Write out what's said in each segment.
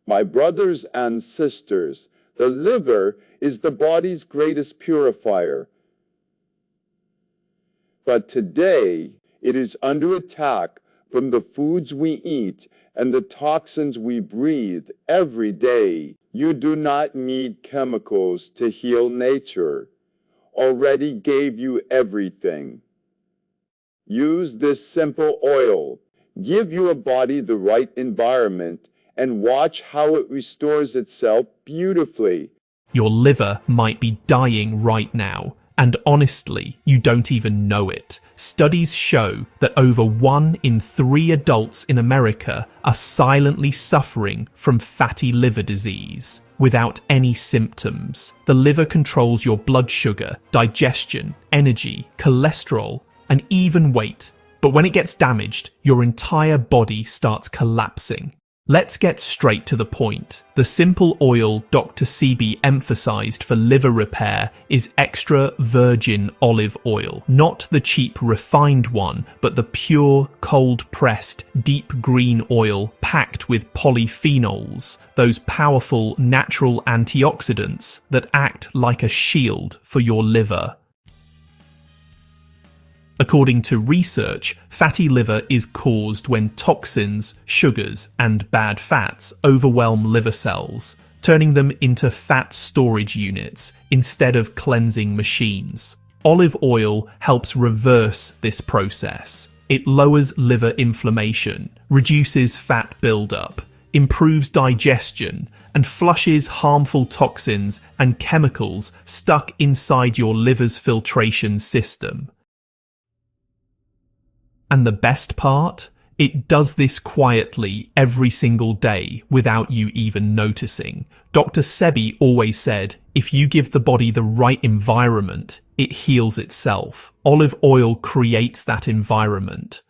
My brothers and sisters, the liver is the body's greatest purifier. But today, it is under attack from the foods we eat and the toxins we breathe every day. You do not need chemicals to heal nature. Already gave you everything. Use this simple oil. Give your body the right environment and watch how it restores itself beautifully. Your liver might be dying right now, and honestly, you don't even know it. Studies show that over 1 in 3 adults in America are silently suffering from fatty liver disease without any symptoms. The liver controls your blood sugar, digestion, energy, cholesterol, and even weight. But when it gets damaged, your entire body starts collapsing. Let's get straight to the point. The simple oil Dr. Sebi emphasized for liver repair is extra virgin olive oil. Not the cheap refined one, but the pure, cold-pressed, deep green oil packed with polyphenols, those powerful natural antioxidants that act like a shield for your liver. According to research, fatty liver is caused when toxins, sugars, and bad fats overwhelm liver cells, turning them into fat storage units instead of cleansing machines. Olive oil helps reverse this process. It lowers liver inflammation, reduces fat buildup, improves digestion, and flushes harmful toxins and chemicals stuck inside your liver's filtration system. And the best part? It does this quietly every single day without you even noticing. Dr. Sebi always said, if you give the body the right environment, it heals itself. Olive oil creates that environment.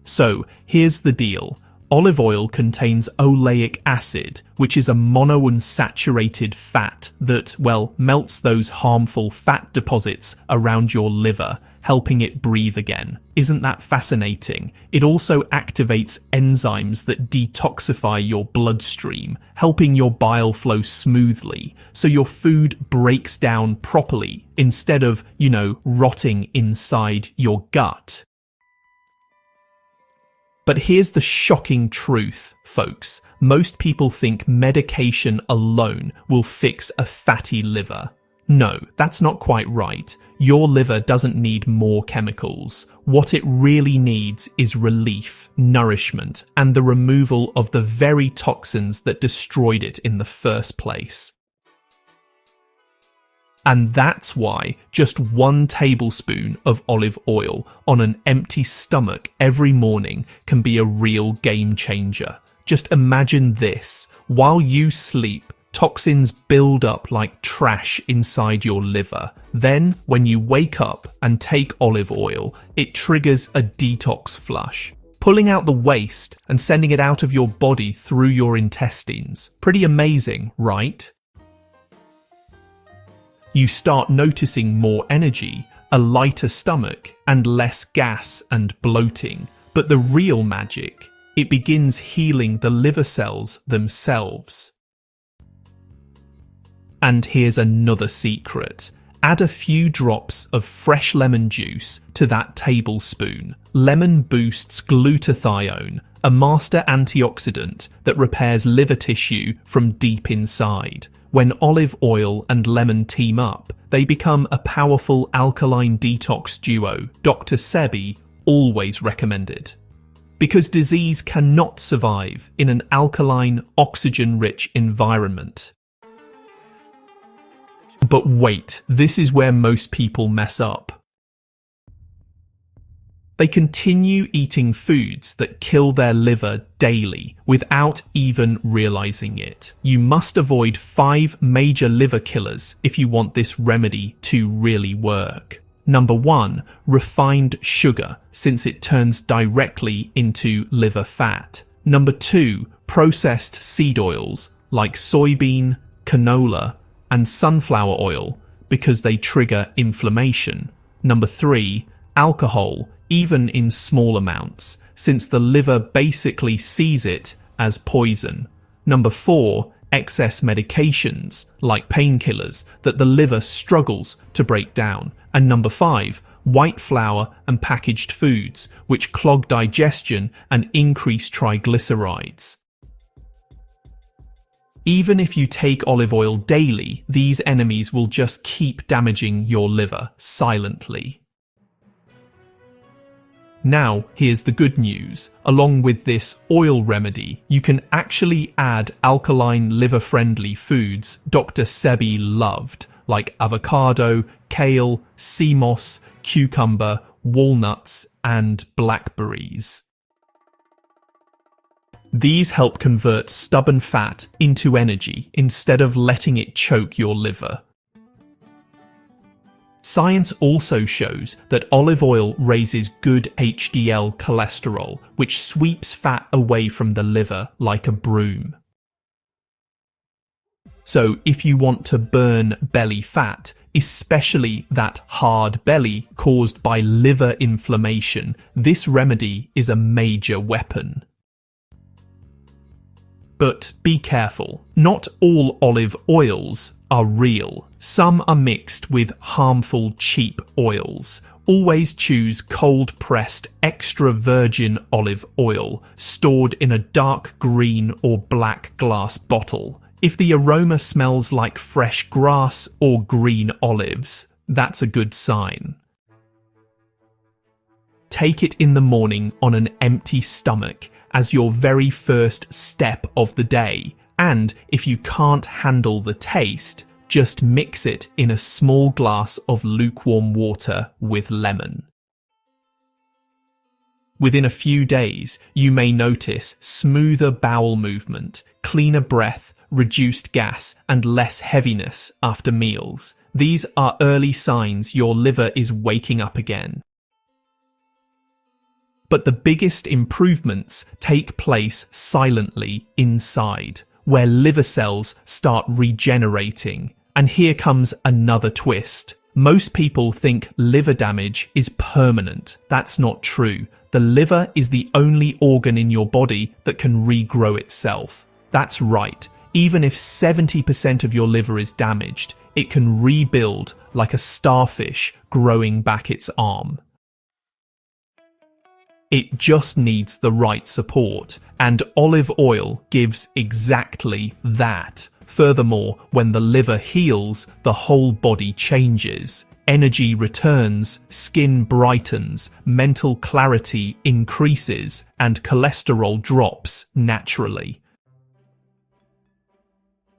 So, here's the deal. Olive oil contains oleic acid, which is a monounsaturated fat that, well, melts those harmful fat deposits around your liver, helping it breathe again. Isn't that fascinating? It also activates enzymes that detoxify your bloodstream, helping your bile flow smoothly, so your food breaks down properly instead of, rotting inside your gut. But here's the shocking truth, folks. Most people think medication alone will fix a fatty liver. No, that's not quite right. Your liver doesn't need more chemicals. What it really needs is relief, nourishment, and the removal of the very toxins that destroyed it in the first place. And that's why just 1 tablespoon of olive oil on an empty stomach every morning can be a real game changer. Just imagine this. While you sleep, toxins build up like trash inside your liver. Then, when you wake up and take olive oil, it triggers a detox flush, pulling out the waste and sending it out of your body through your intestines. Pretty amazing, right? You start noticing more energy, a lighter stomach, and less gas and bloating. But the real magic, it begins healing the liver cells themselves. And here's another secret. Add a few drops of fresh lemon juice to that tablespoon. Lemon boosts glutathione, a master antioxidant that repairs liver tissue from deep inside. When olive oil and lemon team up, they become a powerful alkaline detox duo Dr. Sebi always recommended. Because disease cannot survive in an alkaline, oxygen-rich environment. But wait, this is where most people mess up. They continue eating foods that kill their liver daily without even realizing it. You must avoid 5 major liver killers if you want this remedy to really work. Number 1, refined sugar, since it turns directly into liver fat. Number 2, processed seed oils like soybean, canola, and sunflower oil because they trigger inflammation. Number 3, alcohol, even in small amounts, since the liver basically sees it as poison. Number 4, excess medications, like painkillers, that the liver struggles to break down. And number 5, white flour and packaged foods, which clog digestion and increase triglycerides. Even if you take olive oil daily, these enemies will just keep damaging your liver silently. Now, here's the good news. Along with this oil remedy, you can actually add alkaline liver-friendly foods Dr. Sebi loved, like avocado, kale, sea moss, cucumber, walnuts, and blackberries. These help convert stubborn fat into energy instead of letting it choke your liver. Science also shows that olive oil raises good HDL cholesterol, which sweeps fat away from the liver like a broom. So if you want to burn belly fat, especially that hard belly caused by liver inflammation, this remedy is a major weapon. But be careful, not all olive oils are real. Some are mixed with harmful cheap oils. Always choose cold-pressed extra virgin olive oil stored in a dark green or black glass bottle. If the aroma smells like fresh grass or green olives, that's a good sign. Take it in the morning on an empty stomach as your very first step of the day, and if you can't handle the taste, just mix it in a small glass of lukewarm water with lemon. Within a few days, you may notice smoother bowel movement, cleaner breath, reduced gas, and less heaviness after meals. These are early signs your liver is waking up again. But the biggest improvements take place silently inside, where liver cells start regenerating. And here comes another twist. Most people think liver damage is permanent. That's not true. The liver is the only organ in your body that can regrow itself. That's right. Even if 70% of your liver is damaged, it can rebuild like a starfish growing back its arm. It just needs the right support, and olive oil gives exactly that. Furthermore, when the liver heals, the whole body changes. Energy returns, skin brightens, mental clarity increases, and cholesterol drops naturally.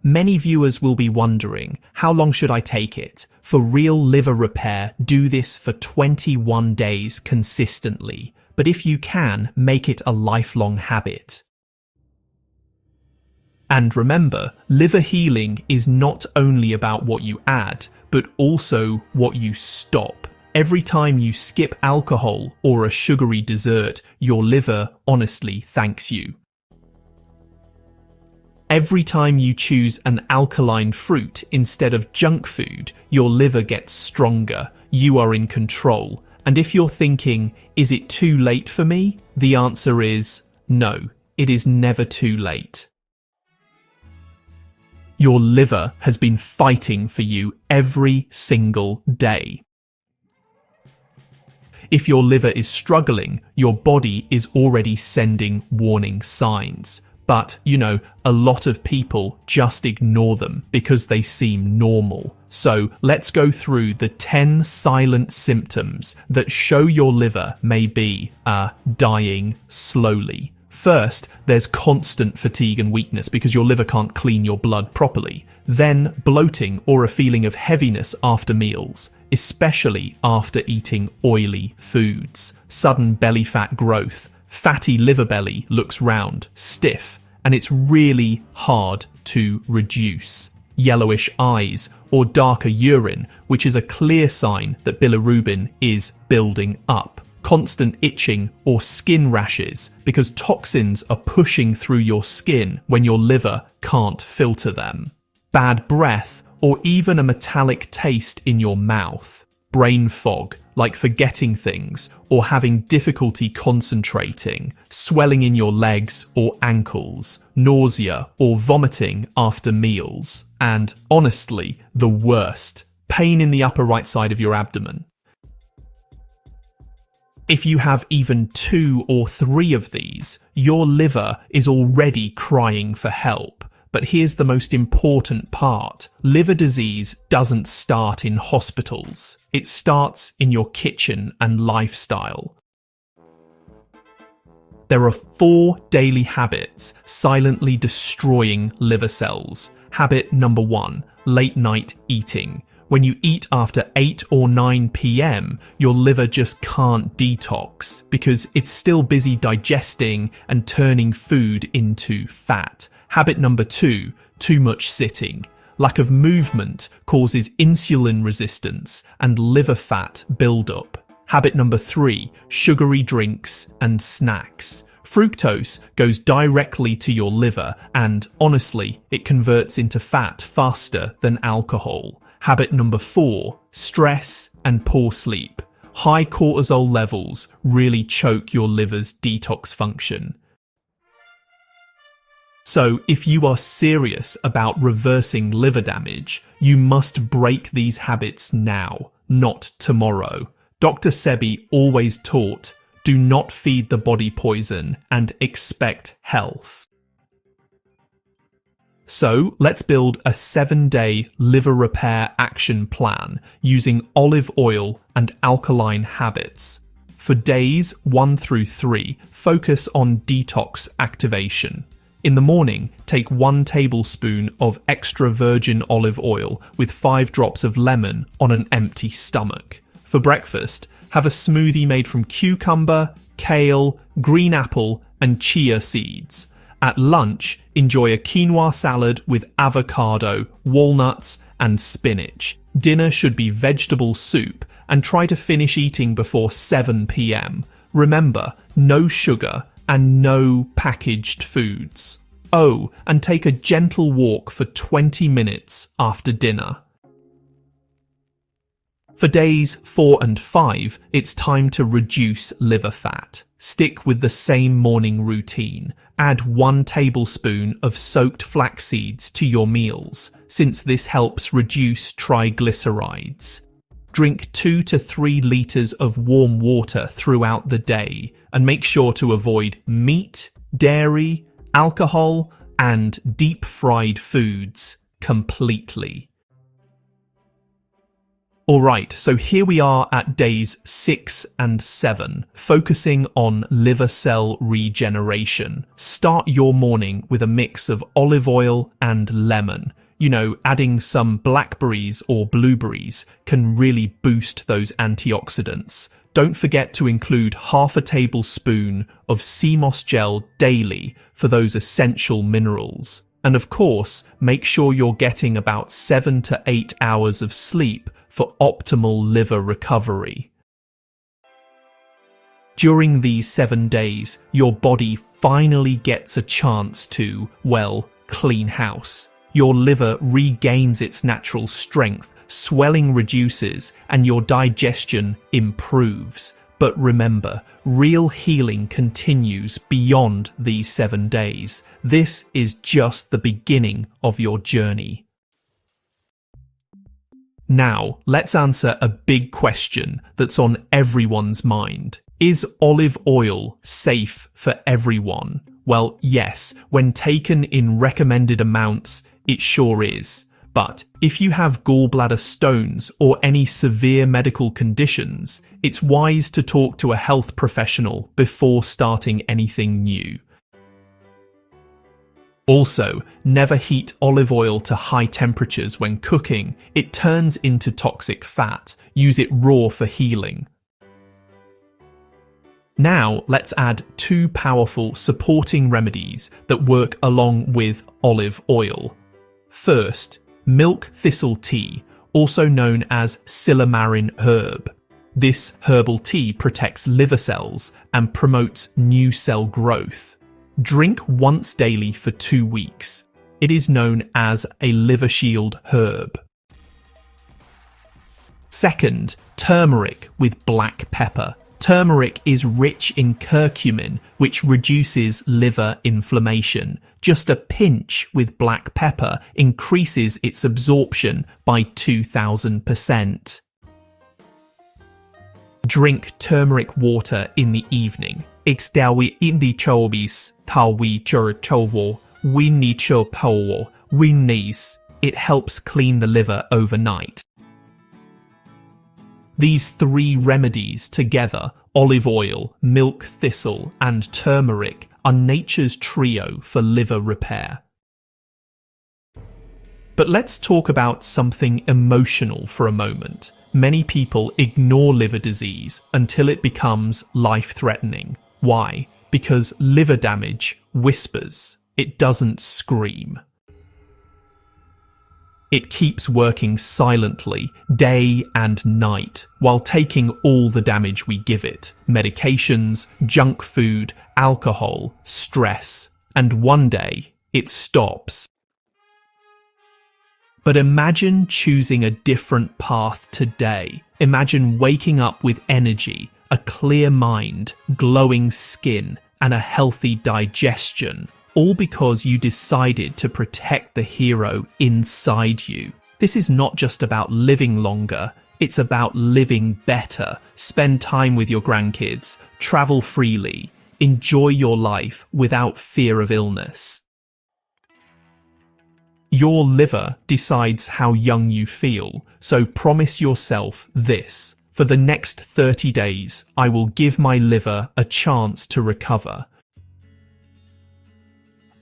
Many viewers will be wondering, how long should I take it? For real liver repair, do this for 21 days consistently. But if you can, make it a lifelong habit. And remember, liver healing is not only about what you add, but also what you stop. Every time you skip alcohol or a sugary dessert, your liver honestly thanks you. Every time you choose an alkaline fruit instead of junk food, your liver gets stronger. You are in control. And if you're thinking, is it too late for me? The answer is no, it is never too late. Your liver has been fighting for you every single day. If your liver is struggling, your body is already sending warning signs. But, a lot of people just ignore them because they seem normal. So let's go through the 10 silent symptoms that show your liver may be dying slowly. First, there's constant fatigue and weakness because your liver can't clean your blood properly. Then bloating or a feeling of heaviness after meals, especially after eating oily foods. Sudden belly fat growth. Fatty liver belly looks round, stiff, and it's really hard to reduce. Yellowish eyes or darker urine, which is a clear sign that bilirubin is building up. Constant itching or skin rashes because toxins are pushing through your skin when your liver can't filter them. Bad breath or even a metallic taste in your mouth. brain fog, like forgetting things or having difficulty concentrating, swelling in your legs or ankles, nausea or vomiting after meals, and honestly, the worst, pain in the upper right side of your abdomen. If you have even 2 or 3 of these, your liver is already crying for help. But here's the most important part. Liver disease doesn't start in hospitals. It starts in your kitchen and lifestyle. There are 4 daily habits silently destroying liver cells. Habit number 1, late night eating. When you eat after 8 or 9 p.m., your liver just can't detox because it's still busy digesting and turning food into fat. Habit number 2, too much sitting. Lack of movement causes insulin resistance and liver fat buildup. Habit number 3, sugary drinks and snacks. Fructose goes directly to your liver and, honestly, it converts into fat faster than alcohol. Habit number 4, stress and poor sleep. High cortisol levels really choke your liver's detox function. So, if you are serious about reversing liver damage, you must break these habits now, not tomorrow. Dr. Sebi always taught, do not feed the body poison and expect health. So, let's build a 7-day liver repair action plan using olive oil and alkaline habits. For days 1 through 3, focus on detox activation. In the morning, take 1 tablespoon of extra virgin olive oil with 5 drops of lemon on an empty stomach. For breakfast, have a smoothie made from cucumber, kale, green apple, and chia seeds. At lunch, enjoy a quinoa salad with avocado, walnuts, and spinach. Dinner should be vegetable soup, and try to finish eating before 7 p.m. Remember, no sugar and no packaged foods. Oh, and take a gentle walk for 20 minutes after dinner. For days 4 and 5, it's time to reduce liver fat. Stick with the same morning routine. Add 1 tablespoon of soaked flax seeds to your meals, since this helps reduce triglycerides. Drink 2 to 3 liters of warm water throughout the day, and make sure to avoid meat, dairy, alcohol, and deep-fried foods completely. Alright, so here we are at days 6 and 7, focusing on liver cell regeneration. Start your morning with a mix of olive oil and lemon. You know, adding some blackberries or blueberries can really boost those antioxidants. Don't forget to include half a tablespoon of sea moss gel daily for those essential minerals. And of course, make sure you're getting about 7 to 8 hours of sleep for optimal liver recovery. During these 7 days, your body finally gets a chance to, well, clean house. Your liver regains its natural strength, swelling reduces, and your digestion improves. But remember, real healing continues beyond these 7 days. This is just the beginning of your journey. Now, let's answer a big question that's on everyone's mind. Is olive oil safe for everyone? Well, yes, when taken in recommended amounts, it sure is. But if you have gallbladder stones or any severe medical conditions, it's wise to talk to a health professional before starting anything new. Also, never heat olive oil to high temperatures when cooking. It turns into toxic fat. Use it raw for healing. Now, let's add 2 powerful supporting remedies that work along with olive oil. First, milk thistle tea, also known as silymarin herb. This herbal tea protects liver cells and promotes new cell growth. Drink once daily for 2 weeks. It is known as a liver shield herb. Second, turmeric with black pepper. Turmeric is rich in curcumin, which reduces liver inflammation. Just a pinch with black pepper increases its absorption by 2000%. Drink turmeric water in the evening. Exdawi indi chobis tawi jur chovo winni chopowo winnis. It helps clean the liver overnight. These three remedies together, olive oil, milk thistle, and turmeric, are nature's trio for liver repair. But let's talk about something emotional for a moment. Many people ignore liver disease until it becomes life-threatening. Why? Because liver damage whispers. It doesn't scream. It keeps working silently, day and night, while taking all the damage we give it. Medications, junk food, alcohol, stress. And one day, it stops. But imagine choosing a different path today. Imagine waking up with energy, a clear mind, glowing skin, and a healthy digestion. All because you decided to protect the hero inside you. This is not just about living longer, it's about living better. Spend time with your grandkids, travel freely, enjoy your life without fear of illness. Your liver decides how young you feel, so promise yourself this. For the next 30 days, I will give my liver a chance to recover.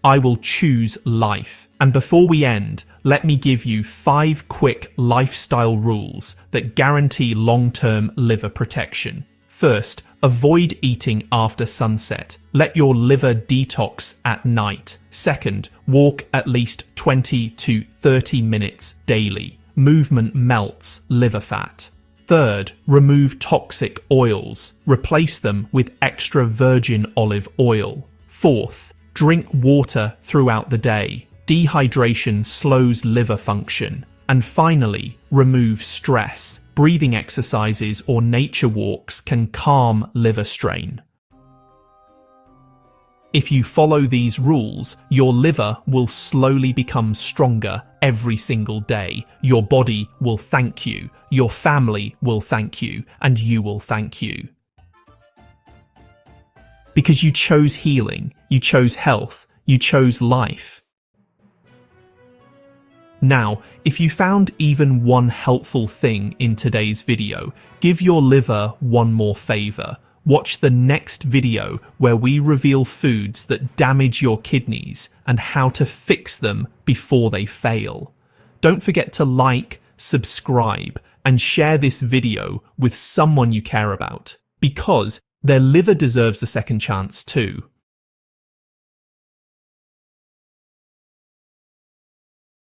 I will choose life. And before we end, let me give you 5 quick lifestyle rules that guarantee long-term liver protection. First, avoid eating after sunset. Let your liver detox at night. Second, walk at least 20 to 30 minutes daily. Movement melts liver fat. Third, remove toxic oils. Replace them with extra virgin olive oil. Fourth, drink water throughout the day. Dehydration slows liver function. And finally, remove stress. Breathing exercises or nature walks can calm liver strain. If you follow these rules, your liver will slowly become stronger every single day. Your body will thank you, your family will thank you, and you will thank you. Because you chose healing, you chose health, you chose life. Now, if you found even one helpful thing in today's video, give your liver one more favor. Watch the next video where we reveal foods that damage your kidneys and how to fix them before they fail. Don't forget to like, subscribe, and share this video with someone you care about, because their liver deserves a second chance too.